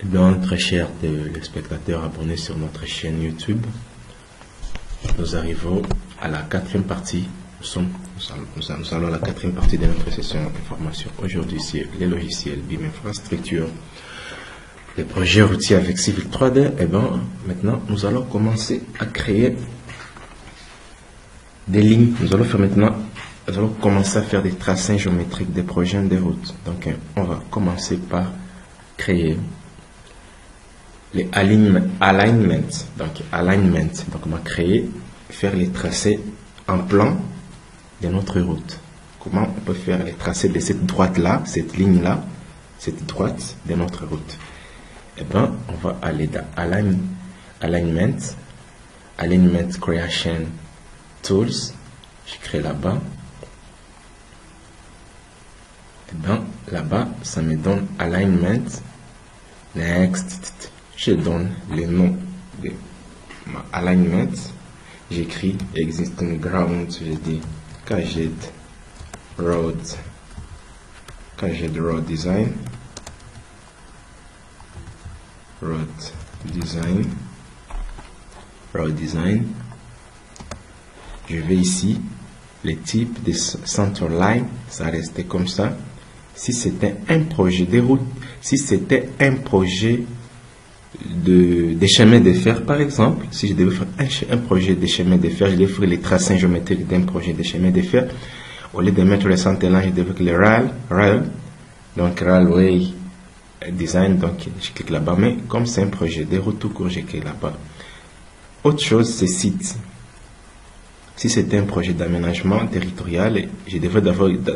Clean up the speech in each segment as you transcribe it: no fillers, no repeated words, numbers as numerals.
Eh bien, très chers téléspectateurs abonnés sur notre chaîne YouTube, nous arrivons à la quatrième partie. Nous allons à la quatrième partie de notre session d'information. Aujourd'hui, c'est les logiciels BIM Infrastructure, les projets routiers avec Civil 3D. Et bien, maintenant, nous allons commencer à créer des lignes. Nous allons commencer à faire des tracés géométriques des projets de route. Donc, on va commencer par créer les alignment. Donc, on va faire les tracés en plan de notre route. Comment on peut faire les tracés de cette droite-là, cette ligne-là, cette droite de notre route? Eh bien, on va aller dans Alignment Creation Tools. Je crée là-bas. Et bien, là-bas, ça me donne Alignment. Next, je donne le nom de ma Alignment. J'écris Existing Ground, je dis KZ Road Design. Road Design. Je vais ici, les types de centerline, ça restait comme ça. Si c'était un projet de route, si c'était un projet de chemin de fer, par exemple, si je devais faire un projet de chemin de fer, je devais faire les tracés géométriques d'un projet de chemin de fer. Au lieu de mettre le centerline, je devais faire les rail, donc railway design, donc je clique là-bas. Mais comme c'est un projet de route tout court, je clique là-bas. Autre chose, c'est site. Si c'était un projet d'aménagement territorial, je devais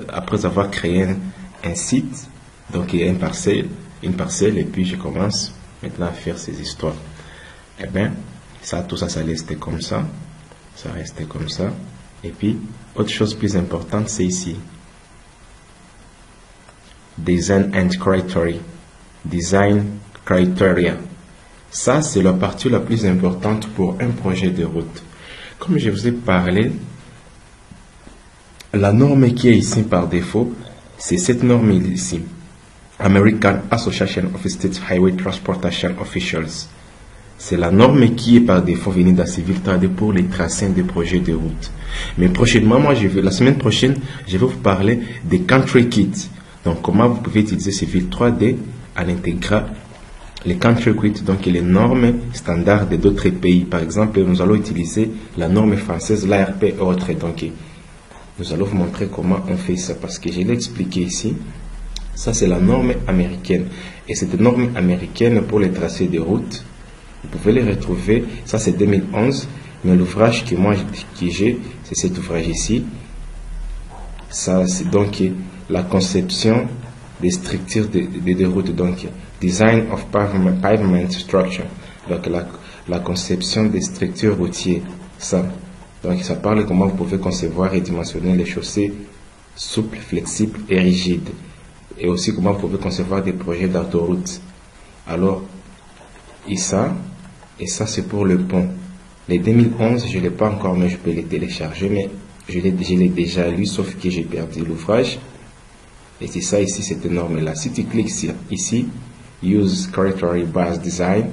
après avoir créé un site, donc il y a une parcelle, et puis je commence maintenant à faire ces histoires. Eh bien, tout ça restait comme ça. Ça restait comme ça. Et puis, autre chose plus importante, c'est ici. Design Criteria. Ça, c'est la partie la plus importante pour un projet de route. Comme je vous ai parlé, la norme qui est ici par défaut, c'est cette norme ici. American Association of State Highway Transportation Officials. C'est la norme qui est par défaut venue dans Civil 3D pour les tracés des projets de route. Mais prochainement, la semaine prochaine, je vais vous parler des Country Kits. Donc, comment vous pouvez utiliser Civil 3D en intégrant les Country Kits, donc les normes standards de d'autres pays. Par exemple, nous allons utiliser la norme française, l'ARP et autres. Donc, nous allons vous montrer comment on fait ça parce que je l'ai expliqué ici. Ça, c'est la norme américaine. Et cette norme américaine pour les tracés de route, vous pouvez les retrouver. Ça, c'est 2011. Mais l'ouvrage que j'ai, c'est cet ouvrage ici. Ça, c'est donc la conception des structures de route. Donc, Design of Pavement Structure. Donc, la conception des structures routières. Ça. Donc, ça parle de comment vous pouvez concevoir et dimensionner les chaussées souples, flexibles et rigides. Et aussi comment vous pouvez concevoir des projets d'autoroute. Alors, et ça c'est pour le pont. Les 2011, je ne l'ai pas encore, mais je peux les télécharger, mais je l'ai déjà lu, sauf que j'ai perdu l'ouvrage. Et c'est ça ici, cette norme-là. Si tu cliques ici, Use Criteria Based Design,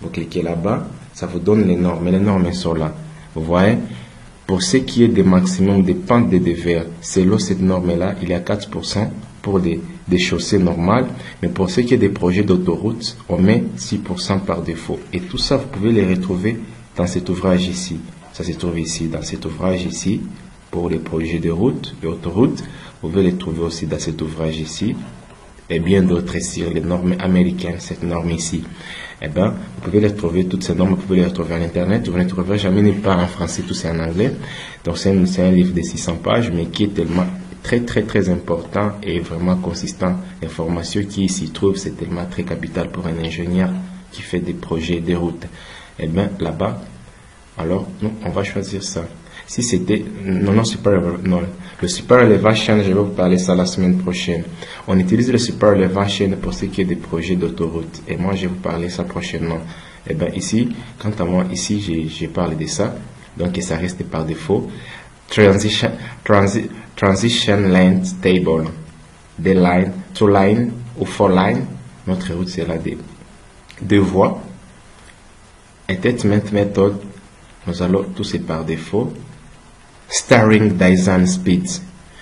vous cliquez là-bas, ça vous donne les normes. Et les normes sont là. Vous voyez, pour ce qui est des maximums des pentes de dévers, selon cette norme-là, il y a 4% pour des chaussées normales. Mais pour ce qui est des projets d'autoroute, on met 6% par défaut. Et tout ça, vous pouvez les retrouver dans cet ouvrage ici. Ça se trouve ici, dans cet ouvrage ici, pour les projets de route et autoroute. Vous pouvez les trouver aussi dans cet ouvrage ici. Et bien d'autres ici, les normes américaines, cette norme ici. Eh bien, vous pouvez les trouver, toutes ces normes, vous pouvez les retrouver en Internet. Vous ne les trouverez jamais nulle part en français, tout c'est en anglais. Donc, c'est un livre de 600 pages, mais qui est tellement très important et vraiment consistant. L'information qui s'y trouve, c'est tellement très capital pour un ingénieur qui fait des projets de route. Eh bien, là-bas, alors, nous, on va choisir ça. Si c'était, le Super Elevation, je vais vous parler ça la semaine prochaine. On utilise le Super Elevation pour ce qui est des projets d'autoroute. Et moi, je vais vous parler ça prochainement. Et bien ici, quant à moi, ici, j'ai parlé de ça. Donc, ça reste par défaut. Transition Length Table. Des lines, 2 lines ou 4 lines. Notre route, c'est là des deux voies. Attachment method, nous allons tous par défaut. Steering design speed.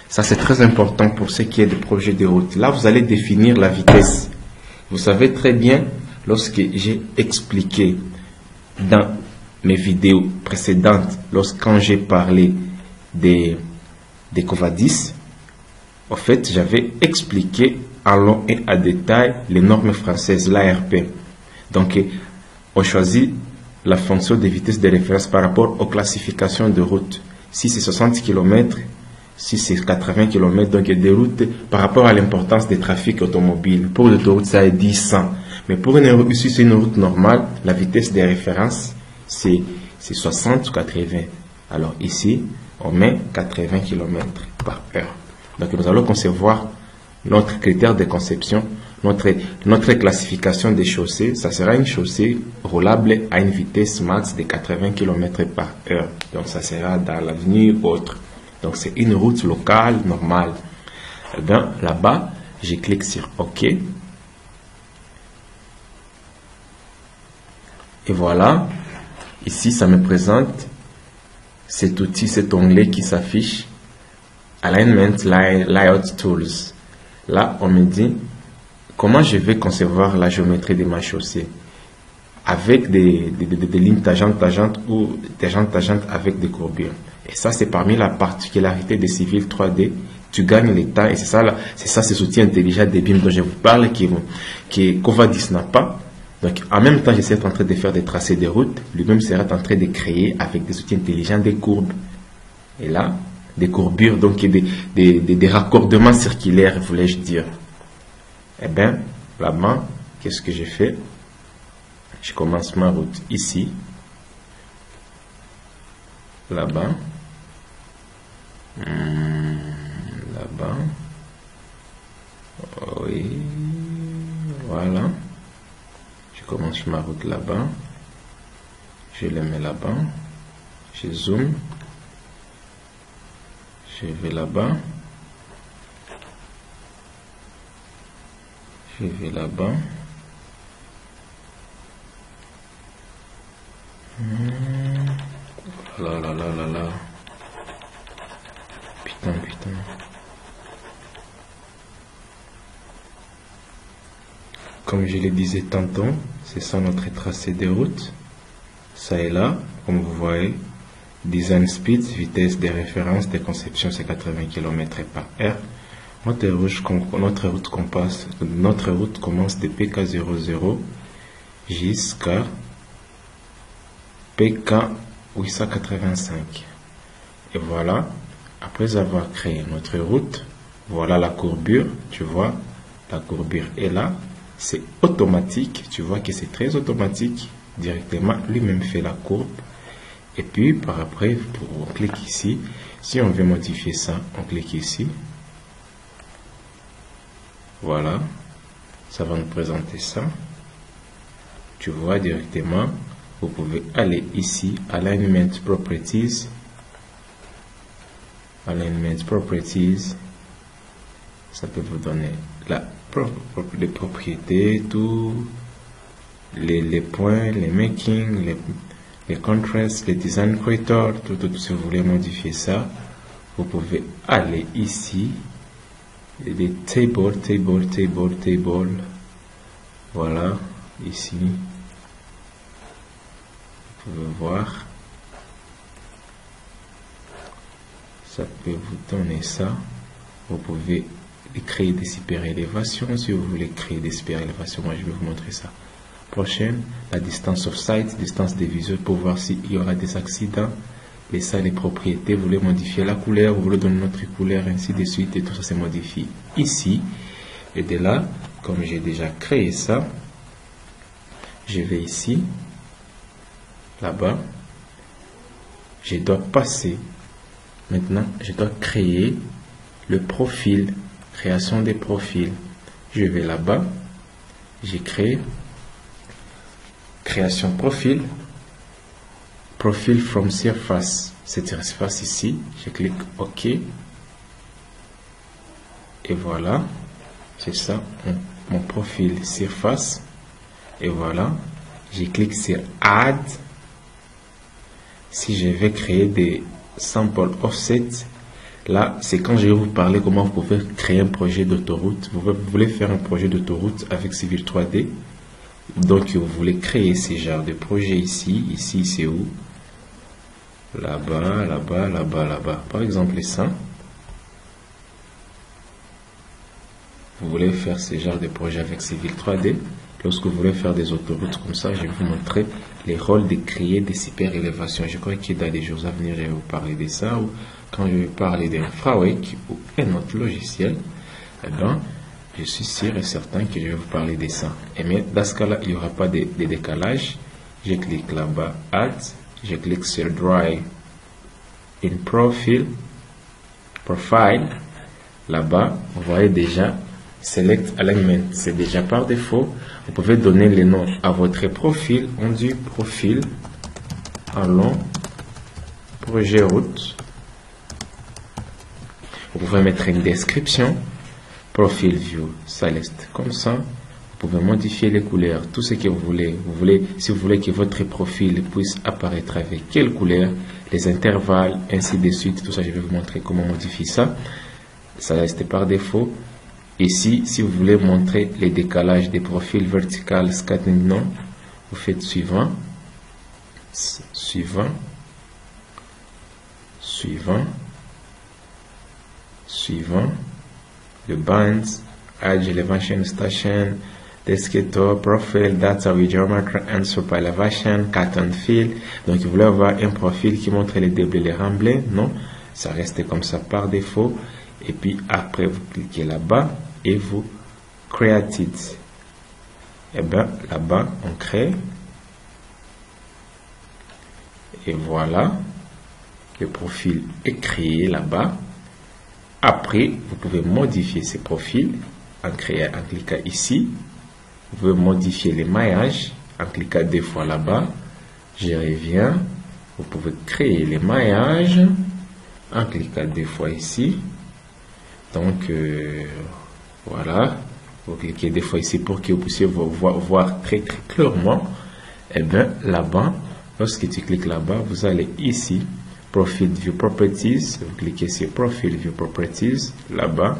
Ça, c'est très important pour ce qui est des projets de route. Là, vous allez définir la vitesse. Vous savez très bien, lorsque j'ai expliqué dans mes vidéos précédentes, quand j'ai parlé des Covadis, en fait, j'avais expliqué en long et en détail les normes françaises, l'ARP. Donc, on choisit la fonction de vitesse de référence par rapport aux classifications de routes. Si c'est 60 km, si c'est 80 km, donc il y a des routes par rapport à l'importance des trafics automobiles. Pour l'autoroute, ça est 100. Mais pour si c'est une route normale, la vitesse de référence, c'est 60 ou 80. Alors ici, on met 80 km par heure. Donc nous allons concevoir notre critère de conception, notre classification des chaussées. Ça sera une chaussée roulable à une vitesse max de 80 km par heure. Donc ça sera dans l'avenue ou autre. Donc c'est une route locale normale. Eh bien là-bas, je clique sur OK. Et voilà. Ici, ça me présente cet outil, cet onglet qui s'affiche. Alignment Layout Tools. Là, on me dit comment je vais concevoir la géométrie de ma chaussée. Avec des lignes tangentes ou des tangentes avec des courbures. Et ça, c'est parmi la particularité des civils 3D. Tu gagnes le temps et c'est ça ces outils intelligents des BIM dont je vous parle qui Covadis n'a pas. Donc, en même temps, je suis en train de faire des tracés de route. Lui-même sera en train de créer avec des outils intelligents des courbes. Et là, des courbures, donc des raccordements circulaires, voulais-je dire. Eh bien, là-bas, qu'est-ce que j'ai fait? Je commence ma route ici. Là-bas. Là-bas. Oui. Voilà. Je commence ma route là-bas. Je le mets là-bas. Je zoome. Je vais là-bas. Je vais là-bas. Là, là, là, là, là. Putain. Comme je le disais tantôt, c'est ça notre tracé de route. Ça est là, comme vous voyez. Design speed, vitesse de référence de conception, c'est 80 km par heure. Notre route commence de PK00 jusqu'à PK885. Et voilà, après avoir créé notre route, voilà la courbure, tu vois, la courbure est là, c'est automatique, tu vois que c'est très automatique, directement, lui-même fait la courbe. Et puis, par après, on clique ici. Si on veut modifier ça, on clique ici. Voilà. Ça va nous présenter ça. Tu vois directement. Vous pouvez aller ici, Alignment Properties. Alignment Properties. Ça peut vous donner les propriétés, tous les points, les makings, les contrasts, les design creator, tout. Si vous voulez modifier ça, vous pouvez aller ici, les table. Voilà, ici. Vous pouvez voir. Ça peut vous donner ça. Vous pouvez créer des hyperélévations. Si vous voulez créer des hyperélévations, moi je vais vous montrer ça. Prochaine, la distance of sight, distance des visuels pour voir s'il y aura des accidents. Et ça, les propriétés, vous voulez modifier la couleur, vous voulez donner une autre couleur, ainsi de suite, et tout ça se modifie ici. Et de là, comme j'ai déjà créé ça, je vais ici, là-bas, je dois passer. Maintenant, je dois créer le profil, création des profils. Je vais là-bas, j'ai créé création profil from surface, cette surface ici, je clique OK et voilà, c'est ça mon profil surface. Et voilà, je clique sur Add. Si je vais créer des samples offset, là, c'est quand je vais vous parler comment vous pouvez créer un projet d'autoroute. Vous voulez faire un projet d'autoroute avec Civil 3D. Donc, vous voulez créer ces genres de projet ici. Ici, c'est où? Là-bas, là-bas, là-bas, là-bas. Par exemple, ça. Vous voulez faire ce genre de projet avec Civil 3D. Lorsque vous voulez faire des autoroutes comme ça, je vais vous montrer les rôles de créer des super élévations. Je crois que dans les jours à venir, je vais vous parler de ça. Ou quand je vais parler d'InfraWake ou un autre logiciel, eh bien, je suis sûr et certain que je vais vous parler de ça. Et mais dans ce cas-là, il n'y aura pas de décalage. Je clique là-bas, Add. Je clique sur Dry in Profile. Là-bas, vous voyez déjà Select Alignment. C'est déjà par défaut. Vous pouvez donner le nom à votre profil. On dit profil en long projet route. Vous pouvez mettre une description. Profil view Celeste. Comme ça, vous pouvez modifier les couleurs. Tout ce que vous voulez. Si vous voulez que votre profil puisse apparaître avec quelle couleur, les intervalles, ainsi de suite. Tout ça, je vais vous montrer comment modifier ça. Ça reste par défaut. Ici, si vous voulez montrer les décalages des profils vertical scattering non, vous faites suivant, suivant, suivant, suivant, le bands, edge elevation station, desktop, profile, data with geometry and super elevation, cut and fill. Donc, vous voulez avoir un profil qui montre les déblais, les remblais, non, ça reste comme ça par défaut. Et puis après, vous cliquez là-bas et vous create it. Et bien là-bas, on crée. Et voilà, le profil est créé là-bas. Après, vous pouvez modifier ces profils en cliquant ici. Vous pouvez modifier les maillages en cliquant 2 fois là-bas. Je reviens. Vous pouvez créer les maillages en cliquant 2 fois ici. Donc, voilà. Vous cliquez 2 fois ici pour que vous puissiez voir très clairement. Et bien, là-bas, lorsque tu cliques là-bas, vous allez ici, Profile View Properties. Vous cliquez sur Profile View Properties, là-bas.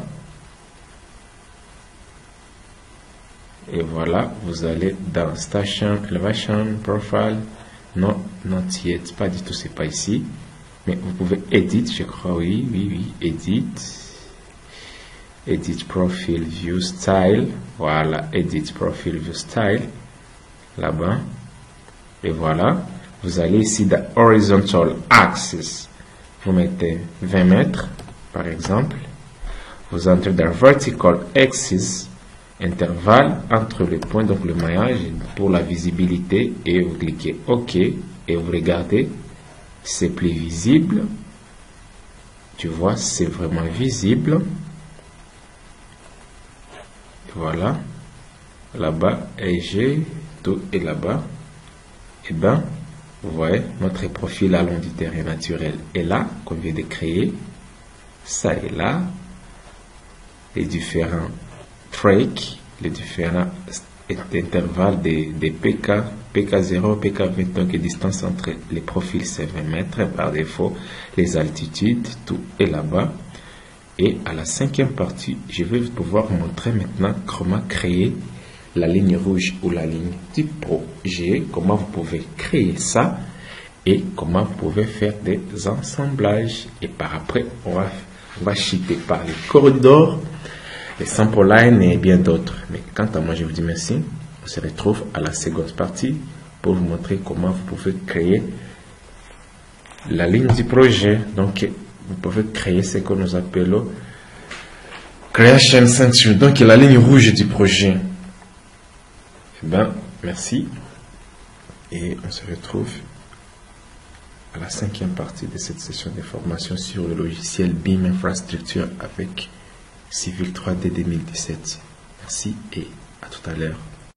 Et voilà, vous allez dans Station, Elevation, Profile. Non, not yet, pas du tout, c'est pas ici. Mais vous pouvez Edit, je crois, oui, Edit. Edit Profile View Style. Voilà, Edit Profile View Style. Là-bas. Et voilà. Vous allez ici dans Horizontal Axis. Vous mettez 20 mètres, par exemple. Vous entrez dans Vertical Axis. Intervalle entre les points, donc le maillage pour la visibilité. Et vous cliquez OK. Et vous regardez. C'est plus visible. Tu vois, c'est vraiment visible. Voilà, là-bas, et j'ai tout est là-bas. Et bien, vous voyez, notre profil à long du terrain naturel est là, qu'on vient de créer. Ça est là. Les différents tracks, les différents intervalles des PK, PK0, PK20, donc les distances entre les profils, c'est 20 mètres par défaut. Les altitudes, tout est là-bas. Et à la 5e partie, je vais pouvoir vous montrer maintenant comment créer la ligne rouge ou la ligne du projet, comment vous pouvez créer ça et comment vous pouvez faire des assemblages. Et par après, on va chuter par les corridors, les sample lines et bien d'autres. Mais quant à moi, je vous dis merci. On se retrouve à la seconde partie pour vous montrer comment vous pouvez créer la ligne du projet. Donc, vous pouvez créer ce que nous appelons Creation Center, donc la ligne rouge du projet. Eh bien, merci. Et on se retrouve à la 5e partie de cette session de formation sur le logiciel BIM Infrastructure avec Civil 3D 2017. Merci et à tout à l'heure.